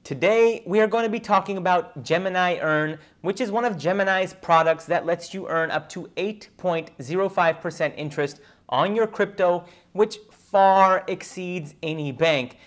Today, we are going to be talking about Gemini Earn, which is one of Gemini's products that lets you earn up to 8.05% interest on your crypto, which far exceeds any bank.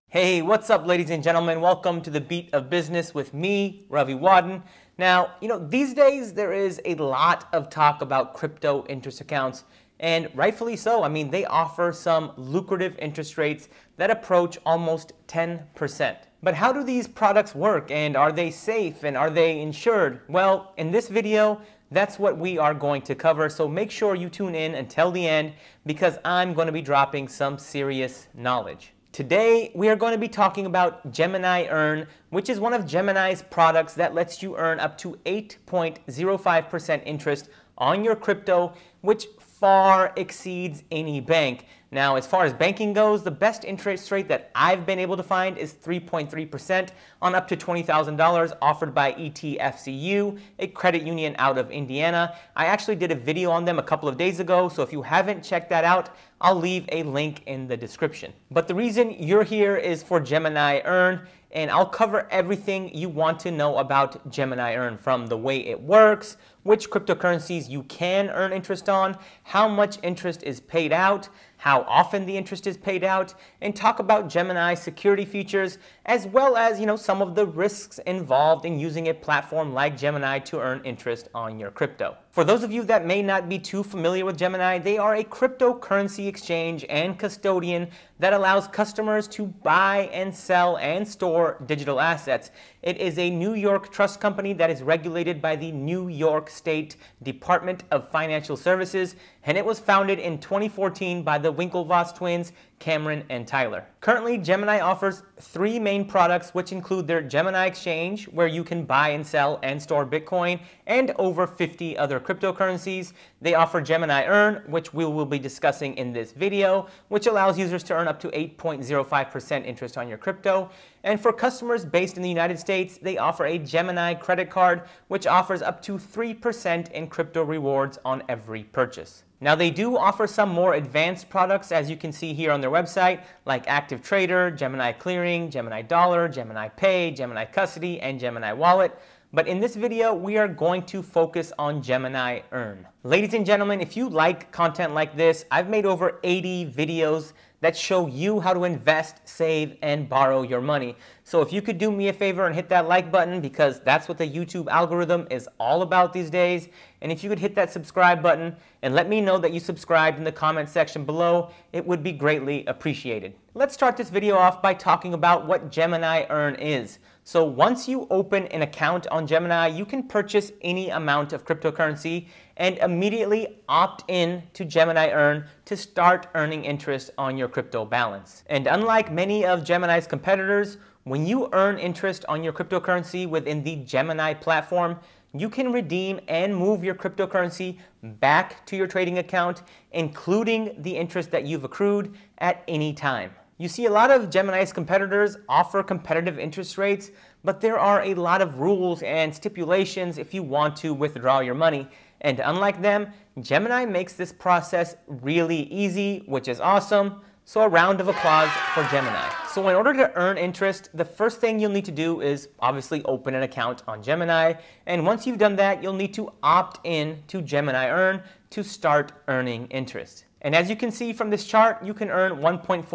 Hey, what's up, ladies and gentlemen? Welcome to the Beat of Business with me, Ravi Wadden. Now, these days there is a lot of talk about crypto interest accounts, and rightfully so. I mean, they offer some lucrative interest rates that approach almost 10%. But how do these products work, and are they safe, and are they insured? Well, in this video, that's what we are going to cover, so make sure you tune in until the end because I'm going to be dropping some serious knowledge. Today, we are going to be talking about Gemini Earn, which is one of Gemini's products that lets you earn up to 8.05% interest on your crypto, which far exceeds any bank. Now, as far as banking goes, the best interest rate that I've been able to find is 3.3% on up to $20,000 offered by ETFCU, a credit union out of Indiana. I actually did a video on them a couple of days ago, so if you haven't checked that out, I'll leave a link in the description. But the reason you're here is for Gemini Earn, and I'll cover everything you want to know about Gemini Earn, from the way it works, which cryptocurrencies you can earn interest on, how much interest is paid out, how often the interest is paid out, and talk about Gemini's security features, as well as, some of the risks involved in using a platform like Gemini to earn interest on your crypto. For those of you that may not be too familiar with Gemini, they are a cryptocurrency exchange and custodian that allows customers to buy and sell and store digital assets. It is a New York trust company that is regulated by the New York State Department of Financial Services, and it was founded in 2014 by the Winklevoss twins, Cameron and Tyler. Currently, Gemini offers 3 main products, which include their Gemini Exchange, where you can buy and sell and store Bitcoin and over 50 other cryptocurrencies. They offer Gemini Earn, which we will be discussing in this video, which allows users to earn up to 8.05% interest on your crypto. And for customers based in the United States, they offer a Gemini credit card, which offers up to 3% in crypto rewards on every purchase. Now, they do offer some more advanced products, as you can see here on their website, like Active Trader, Gemini Clearing, Gemini Dollar, Gemini Pay, Gemini Custody, and Gemini Wallet. But in this video, we are going to focus on Gemini Earn. Ladies and gentlemen, if you like content like this, I've made over 80 videos that show you how to invest, save, and borrow your money. So if you could do me a favor and hit that like button, because that's what the YouTube algorithm is all about these days. And if you could hit that subscribe button and let me know that you subscribed in the comment section below, it would be greatly appreciated. Let's start this video off by talking about what Gemini Earn is. So once you open an account on Gemini, you can purchase any amount of cryptocurrency and immediately opt in to Gemini Earn to start earning interest on your crypto balance. And unlike many of Gemini's competitors, when you earn interest on your cryptocurrency within the Gemini platform, you can redeem and move your cryptocurrency back to your trading account, including the interest that you've accrued at any time. You see, a lot of Gemini's competitors offer competitive interest rates, but there are a lot of rules and stipulations if you want to withdraw your money. And unlike them, Gemini makes this process really easy, which is awesome. So a round of applause for Gemini. So in order to earn interest, the first thing you'll need to do is obviously open an account on Gemini. And once you've done that, you'll need to opt in to Gemini Earn to start earning interest. And as you can see from this chart, you can earn 1.49%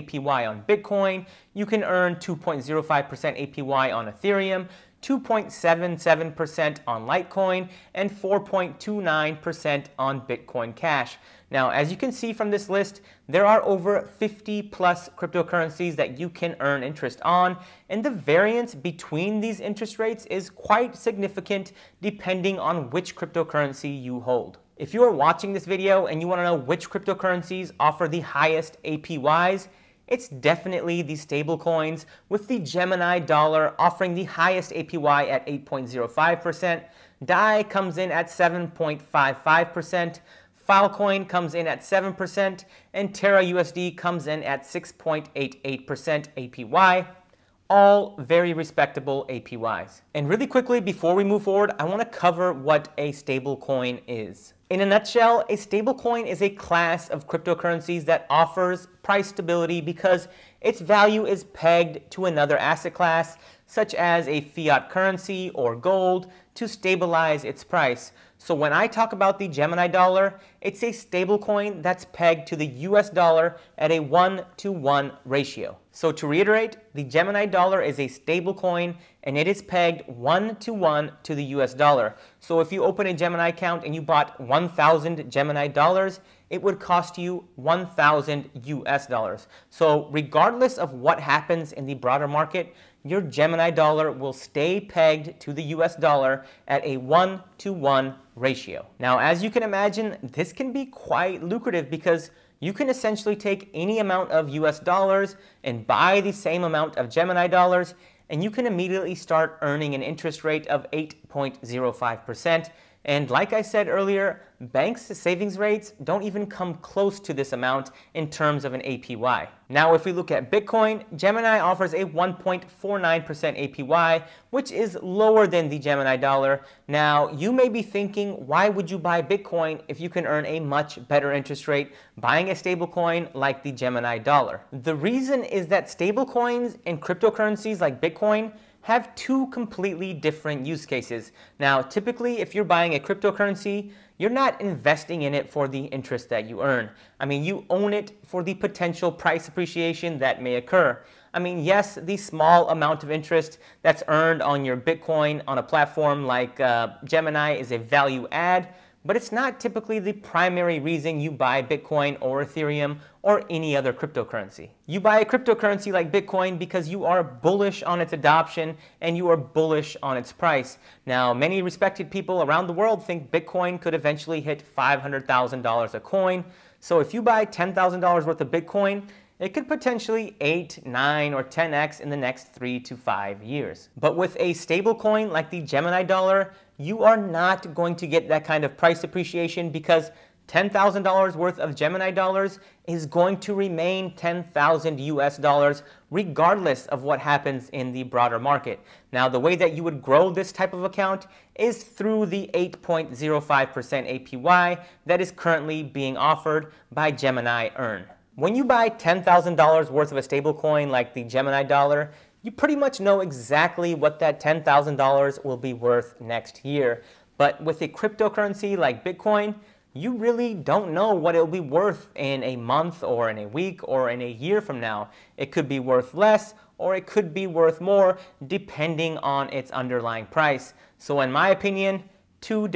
APY on Bitcoin, you can earn 2.05% APY on Ethereum, 2.77% on Litecoin, and 4.29% on Bitcoin Cash. Now, as you can see from this list, there are over 50 plus cryptocurrencies that you can earn interest on, and the variance between these interest rates is quite significant depending on which cryptocurrency you hold. If you are watching this video and you want to know which cryptocurrencies offer the highest APYs, it's definitely the stablecoins, with the Gemini Dollar offering the highest APY at 8.05%, DAI comes in at 7.55%, Filecoin comes in at 7%, and Terra USD comes in at 6.88% APY. All very respectable APYs. And really quickly, before we move forward, I want to cover what a stablecoin is. In a nutshell, a stablecoin is a class of cryptocurrencies that offers price stability because its value is pegged to another asset class, such as a fiat currency or gold, to stabilize its price. So when I talk about the Gemini dollar, it's a stablecoin that's pegged to the US dollar at a 1-to-1 ratio. So to reiterate, the Gemini dollar is a stablecoin and it is pegged 1-to-1 to the US dollar. So if you open a Gemini account and you bought 1,000 Gemini dollars, it would cost you 1,000 US dollars. So regardless of what happens in the broader market, your Gemini dollar will stay pegged to the US dollar at a 1-to-1 ratio. Now, as you can imagine, this can be quite lucrative because you can essentially take any amount of US dollars and buy the same amount of Gemini dollars, and you can immediately start earning an interest rate of 8.05%. And like I said earlier, banks' savings rates don't even come close to this amount in terms of an APY. Now, if we look at Bitcoin, Gemini offers a 1.49% APY, which is lower than the Gemini dollar. Now, you may be thinking, why would you buy Bitcoin if you can earn a much better interest rate buying a stablecoin like the Gemini dollar? The reason is that stablecoins and cryptocurrencies like Bitcoin have two completely different use cases. Now, typically, if you're buying a cryptocurrency, you're not investing in it for the interest that you earn. I mean, you own it for the potential price appreciation that may occur. I mean, yes, the small amount of interest that's earned on your Bitcoin on a platform like Gemini is a value add, but it's not typically the primary reason you buy Bitcoin or Ethereum or any other cryptocurrency. You buy a cryptocurrency like Bitcoin because you are bullish on its adoption and you are bullish on its price. Now, many respected people around the world think Bitcoin could eventually hit $500,000 a coin. So if you buy $10,000 worth of Bitcoin, it could potentially 8, 9, or 10x in the next 3 to 5 years. But with a stablecoin like the Gemini dollar, you are not going to get that kind of price appreciation because $10,000 worth of Gemini dollars is going to remain 10,000 US dollars regardless of what happens in the broader market. Now, the way that you would grow this type of account is through the 8.05% APY that is currently being offered by Gemini Earn. When you buy $10,000 worth of a stablecoin like the Gemini dollar, you pretty much know exactly what that $10,000 will be worth next year. But with a cryptocurrency like Bitcoin, you really don't know what it'll be worth in a month or in a week or in a year from now. It could be worth less or it could be worth more depending on its underlying price. So in my opinion, two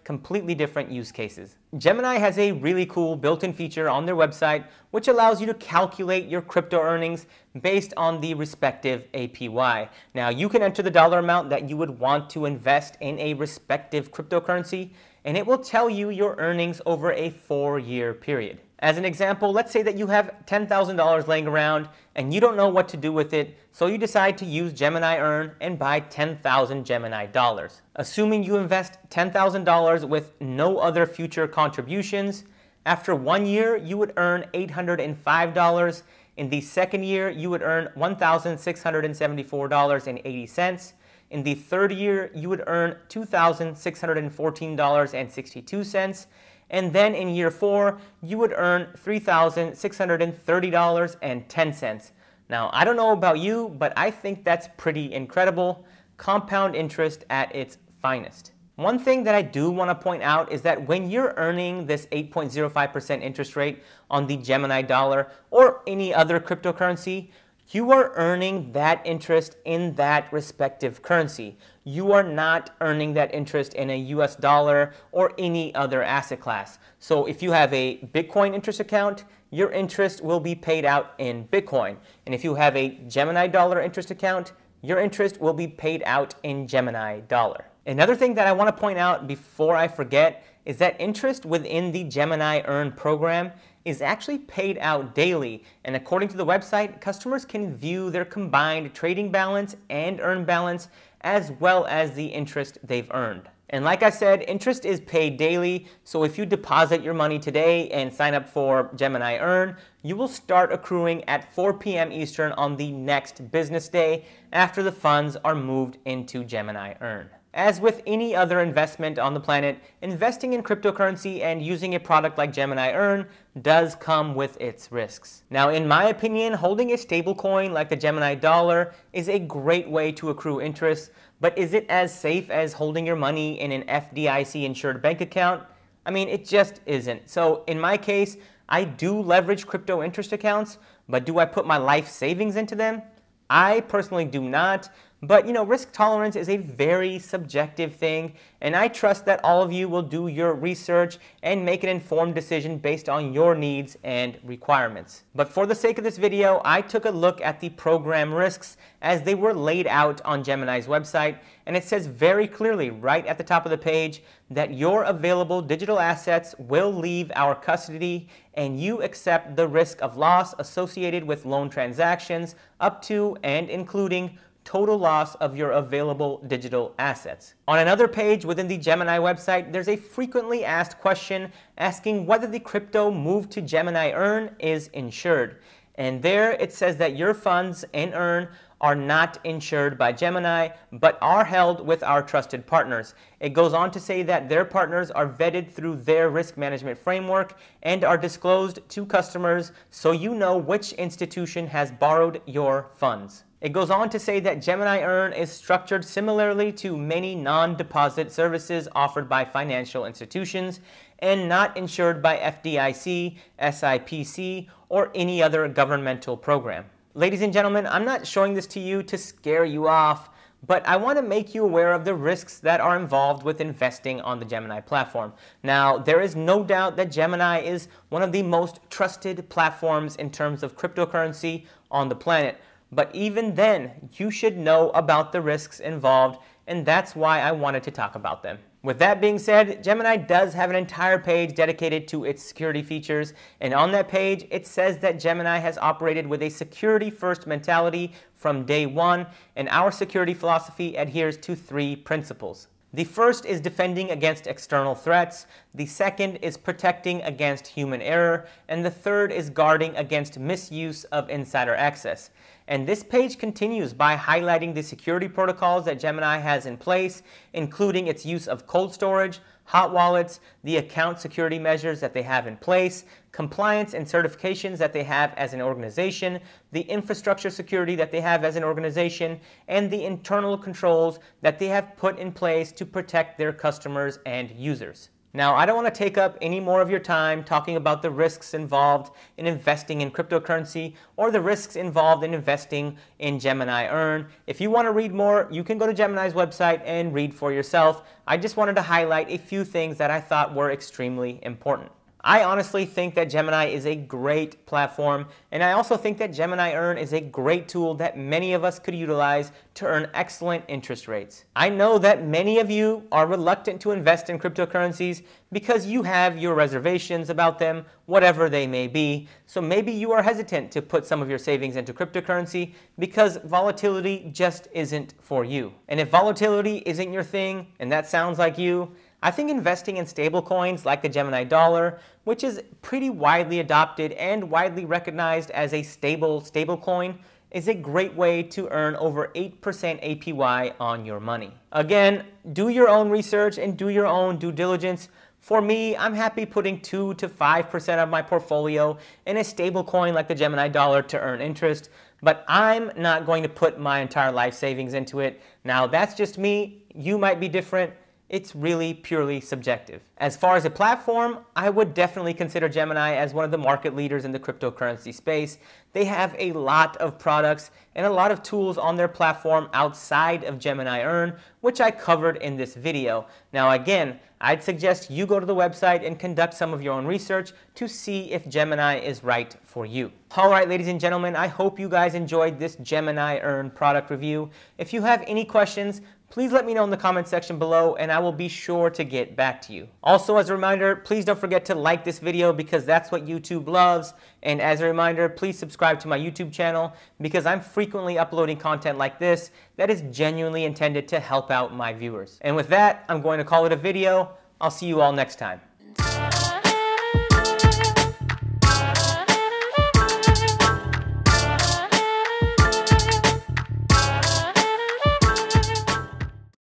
completely different use cases. Gemini has a really cool built-in feature on their website which allows you to calculate your crypto earnings based on the respective APY. Now, you can enter the dollar amount that you would want to invest in a respective cryptocurrency, and it will tell you your earnings over a 4-year period. As an example, let's say that you have $10,000 laying around and you don't know what to do with it, so you decide to use Gemini Earn and buy 10,000 Gemini dollars. Assuming you invest $10,000 with no other future contributions, after 1 year you would earn $805. In the second year you would earn $1,674.80. In the third year you would earn $2,614.62. And then in year 4, you would earn $3,630.10. Now, I don't know about you, but I think that's pretty incredible. Compound interest at its finest. One thing that I do want to point out is that when you're earning this 8.05% interest rate on the Gemini dollar or any other cryptocurrency, you are earning that interest in that respective currency. You are not earning that interest in a US dollar or any other asset class. So if you have a Bitcoin interest account, your interest will be paid out in Bitcoin. And if you have a Gemini dollar interest account, your interest will be paid out in Gemini dollar. Another thing that I want to point out before I forget is that interest within the Gemini Earn program is actually paid out daily, and according to the website, customers can view their combined trading balance and earn balance as well as the interest they've earned. And like I said, interest is paid daily, so if you deposit your money today and sign up for Gemini Earn, you will start accruing at 4 p.m. Eastern on the next business day after the funds are moved into Gemini Earn. As with any other investment on the planet, investing in cryptocurrency and using a product like Gemini Earn does come with its risks. Now, in my opinion, holding a stablecoin like the Gemini Dollar is a great way to accrue interest, but is it as safe as holding your money in an FDIC-insured bank account? I mean, it just isn't. So in my case, I do leverage crypto interest accounts, but do I put my life savings into them? I personally do not. But risk tolerance is a very subjective thing, and I trust that all of you will do your research and make an informed decision based on your needs and requirements. But for the sake of this video, I took a look at the program risks as they were laid out on Gemini's website, and it says very clearly right at the top of the page that your available digital assets will leave our custody and you accept the risk of loss associated with loan transactions up to and including total loss of your available digital assets. On another page within the Gemini website, there's a frequently asked question asking whether the crypto moved to Gemini Earn is insured. And there it says that your funds in Earn are not insured by Gemini, but are held with our trusted partners. It goes on to say that their partners are vetted through their risk management framework and are disclosed to customers so you know which institution has borrowed your funds. It goes on to say that Gemini Earn is structured similarly to many non-deposit services offered by financial institutions and not insured by FDIC, SIPC, or any other governmental program. Ladies and gentlemen, I'm not showing this to you to scare you off, but I want to make you aware of the risks that are involved with investing on the Gemini platform. Now, there is no doubt that Gemini is one of the most trusted platforms in terms of cryptocurrency on the planet. But even then, you should know about the risks involved, and that's why I wanted to talk about them. With that being said, Gemini does have an entire page dedicated to its security features, and on that page, it says that Gemini has operated with a security-first mentality from day one, and our security philosophy adheres to 3 principles. The first is defending against external threats, the second is protecting against human error, and the third is guarding against misuse of insider access. And this page continues by highlighting the security protocols that Gemini has in place, including its use of cold storage, hot wallets, the account security measures that they have in place, compliance and certifications that they have as an organization, the infrastructure security that they have as an organization, and the internal controls that they have put in place to protect their customers and users. Now, I don't want to take up any more of your time talking about the risks involved in investing in cryptocurrency or the risks involved in investing in Gemini Earn. If you want to read more, you can go to Gemini's website and read for yourself. I just wanted to highlight a few things that I thought were extremely important. I honestly think that Gemini is a great platform, and I also think that Gemini Earn is a great tool that many of us could utilize to earn excellent interest rates. I know that many of you are reluctant to invest in cryptocurrencies because you have your reservations about them, whatever they may be. So maybe you are hesitant to put some of your savings into cryptocurrency because volatility just isn't for you. And if volatility isn't your thing, and that sounds like you, I think investing in stablecoins like the Gemini Dollar, which is pretty widely adopted and widely recognized as a stable stablecoin, is a great way to earn over 8% APY on your money. Again, do your own research and do your own due diligence. For me, I'm happy putting 2 to 5% of my portfolio in a stablecoin like the Gemini Dollar to earn interest, but I'm not going to put my entire life savings into it. Now, that's just me. You might be different. It's really purely subjective. As far as a platform, I would definitely consider Gemini as one of the market leaders in the cryptocurrency space. They have a lot of products and a lot of tools on their platform outside of Gemini Earn, which I covered in this video. Now again, I'd suggest you go to the website and conduct some of your own research to see if Gemini is right for you. Alright, ladies and gentlemen, I hope you guys enjoyed this Gemini Earn product review. If you have any questions, please let me know in the comment section below and I will be sure to get back to you. Also, as a reminder, please don't forget to like this video because that's what YouTube loves. And as a reminder, please subscribe to my YouTube channel because I'm frequently uploading content like this that is genuinely intended to help out my viewers. And with that, I'm going to call it a video. I'll see you all next time.